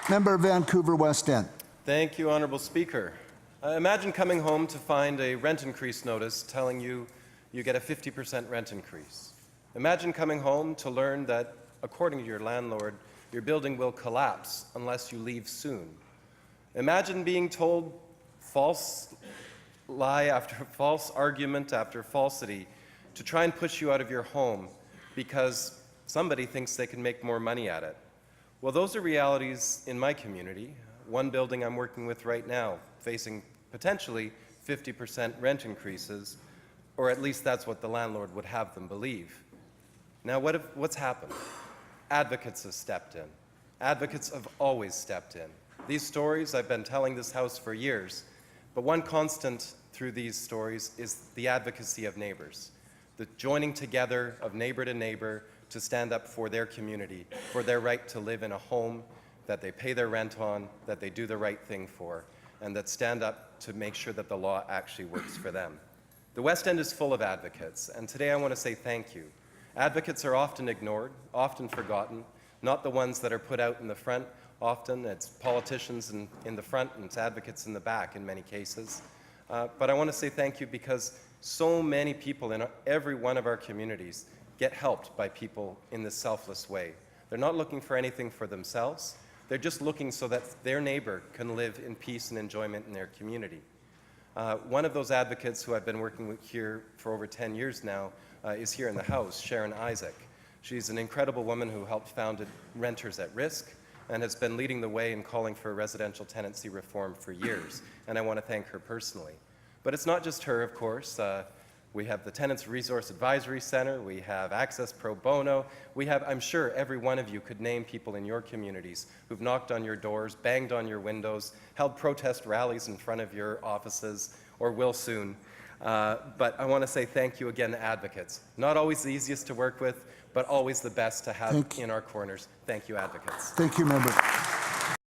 Member Vancouver West End. Thank you, Honourable Speaker. Imagine coming home to find a rent increase notice telling you you get a 50% rent increase. Imagine coming home to learn that, according to your landlord, your building will collapse unless you leave soon. Imagine being told false lie after false argument after falsity to try and push you out of your home because somebody thinks they can make more money at it. Well, those are realities in my community. One building I'm working with right now facing potentially 50% rent increases, or at least that's what the landlord would have them believe. Now, what's happened? Advocates have stepped in. Advocates have always stepped in. These stories, I've been telling this House for years, but one constant through these stories is the advocacy of neighbors, the joining together of neighbor to neighbor to stand up for their community, for their right to live in a home that they pay their rent on, that they do the right thing for, and that stand up to make sure that the law actually works for them. The West End is full of advocates, and today I want to say thank you. Advocates are often ignored, often forgotten, not the ones that are put out in the front. Often it's politicians in the front and it's advocates in the back in many cases. But I want to say thank you because so many people in every one of our communities get helped by people in this selfless way. They're not looking for anything for themselves. They're just looking so that their neighbor can live in peace and enjoyment in their community. One of those advocates who I've been working with here for over 10 years now is here in the House, Sharon Isaac. She's an incredible woman who helped found Renters at Risk and has been leading the way in calling for residential tenancy reform for years, and I want to thank her personally. But it's not just her, of course. We have the Tenants Resource Advisory Center, we have Access Pro Bono, we have, I'm sure every one of you could name people in your communities who've knocked on your doors, banged on your windows, held protest rallies in front of your offices, or will soon. But I want to say thank you again to advocates. Not always the easiest to work with, but always the best to have in our corners. Thank you, advocates. Thank you, member.